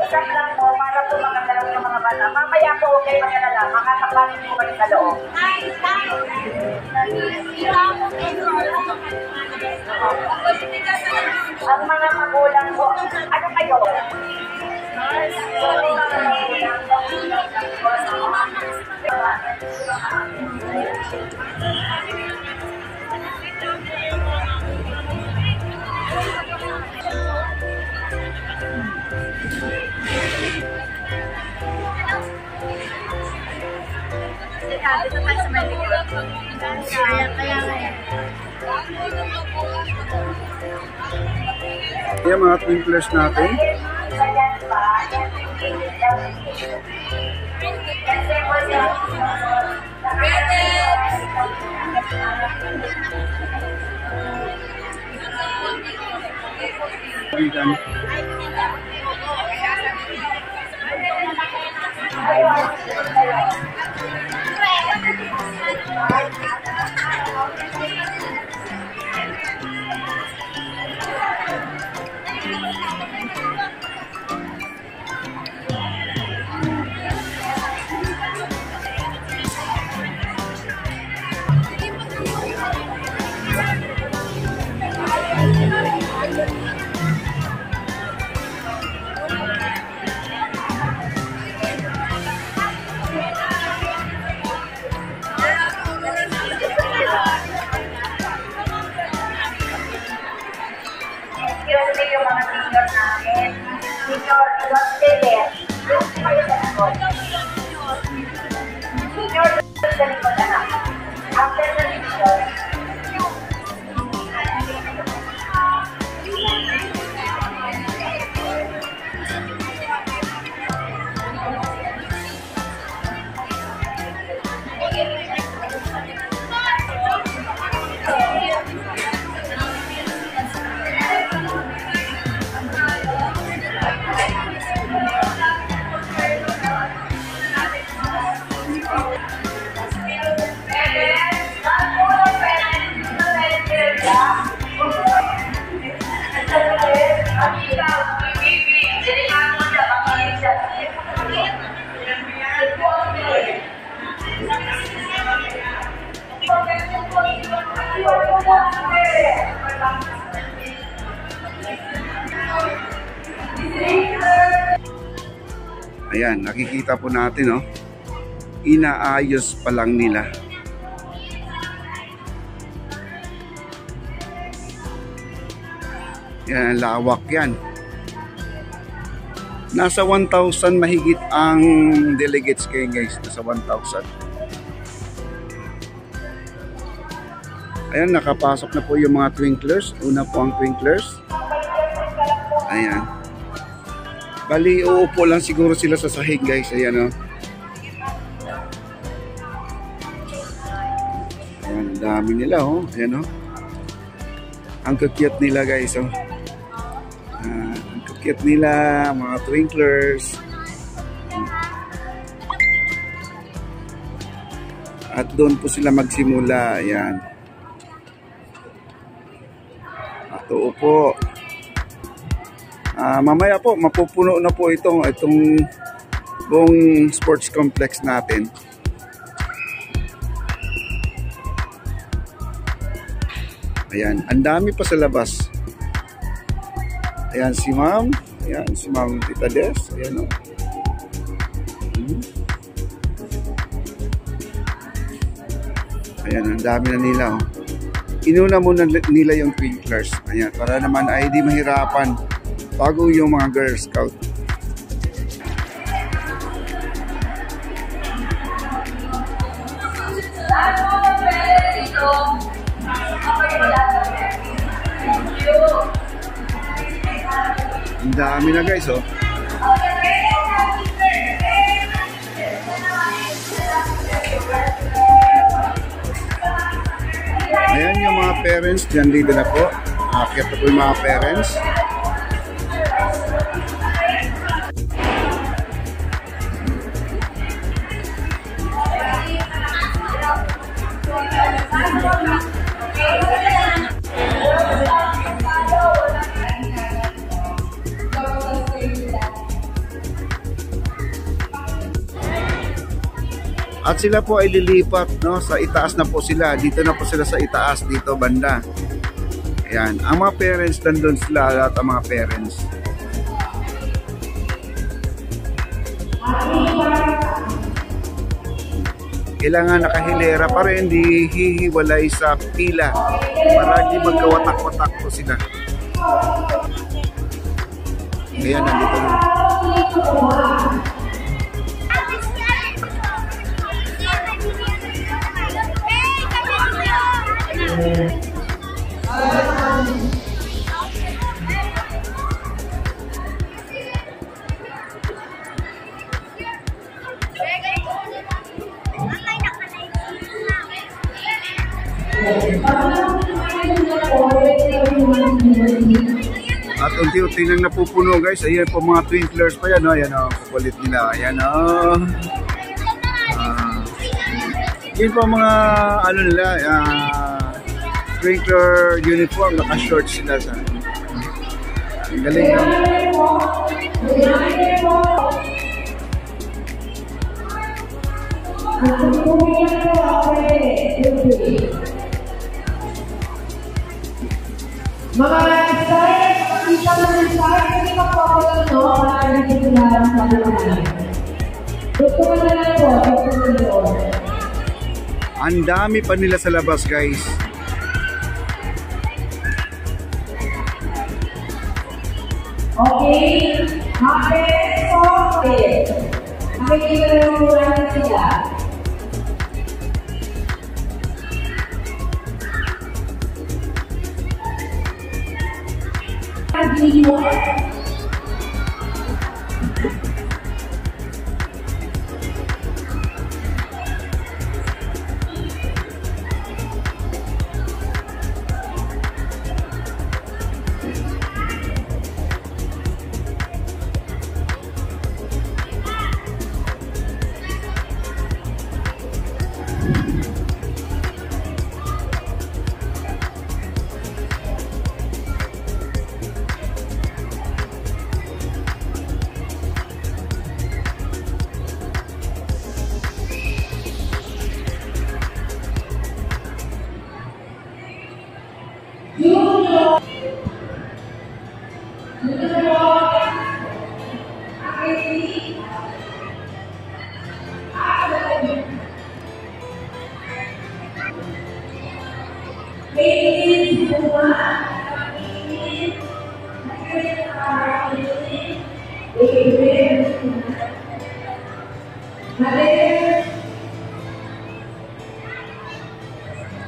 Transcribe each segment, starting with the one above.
Usap lang po para po makagalaw ng mga bata. Mamaya po, okay, mag-alala. Makakapanin po kayo sa loob. Ang mga magulang po, ano kayo? Yung mga twinklers natin. Yung mga senior namin. Senior, senior, sa likod na. After the senior, ayan, nakikita po natin, oh, inaayos pa lang nila. Yan, lawak yan. Nasa 1,000 mahigit ang delegates kayo guys. Nasa 1,000. Ayan, nakapasok na po yung mga twinklers. Una po ang twinklers. Ayan. Bali, uupo lang siguro sila sa sahig guys. Ayan, oh. Ayan, ang dami nila, oh. Ayan, oh. Ang cute nila guys, oh. Ang cute nila, mga twinklers. At doon po sila magsimula. Ayan. At uupo. Mamaya po, mapupuno na po itong buong sports complex natin. Ayan, ang dami pa sa labas. Ayan si Ma'am. Ayan si Ma'am Tita Des. Ayan, o. Ayan, ang dami na nila, o. Inuna muna nila yung twinklers. Ayan, para naman ay di mahirapan bago yung mga Girl Scout. Ang dami na guys, oh. Ayan yung mga parents, dyan dito na po. Akit na po yung mga parents. At sila po ay lilipat, no, sa itaas na po sila. Dito na po sila sa itaas, dito banda. Ayan, ang mga parents nandun sila, lahat ang mga parents. Kailangan nakahilera pa rin, di hihiwalay sa pila para di magkawatak-watak po sila. Ayan, nandito na. At unti-unti nang napupuno guys. Ayan po mga twinklers pa yan. Ayan o, kukulit nila. Ayan o. Yun po mga ano nila, twinkler uniform. Naka-short sila sa. Ang galing na. Mga stars, kita mo ng stars, hindi pa po ako lang, no? Para hindi sila sa lumayan. Gusto ko na lang po, gusto ko na po. Ang dami pa nila sa labas guys. Okay, okay, okay. Makikita na lang po natin sila.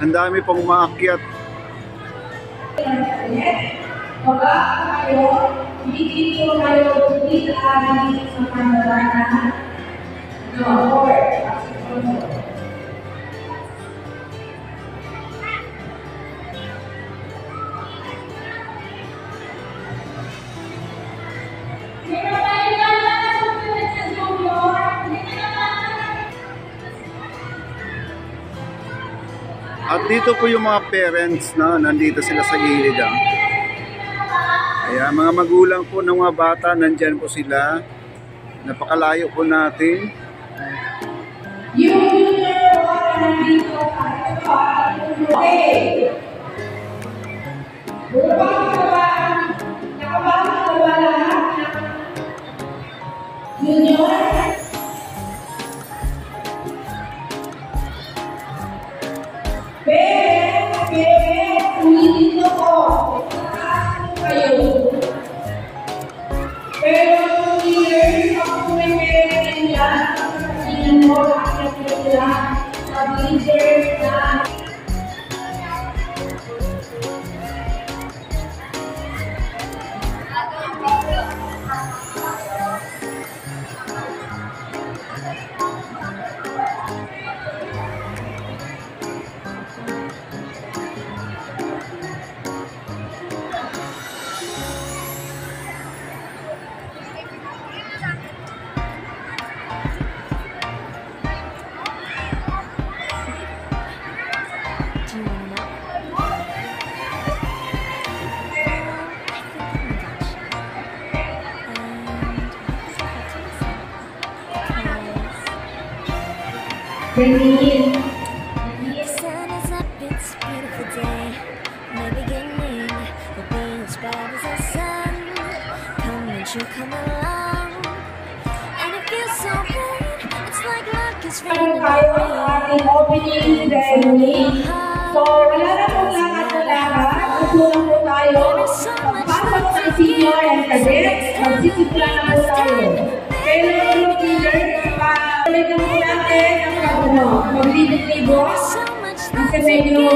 Ang dami pang umaakyat. Baka kayo, hindi ko kayo hindi sa pangalaman. No, or At dito po yung mga parents na nandito sila sa gilid. Kaya mga magulang po ng mga bata, nandyan po sila. Napakalayo po natin. Denise. Sun is up, it's a beautiful day. No beginning will be as bright as the sun. Come and you come along, and it feels so good. It's like luck is Ano raining tayo ang ating opening ceremony. So, wala na pong lakad-lakad. Usulang po tayo. Pagpasok ng senior and cadet, magsisimula na po tayo. Kaya naman po leader, patuloy na po natin ang maglibot-libot. so much Kasi medyo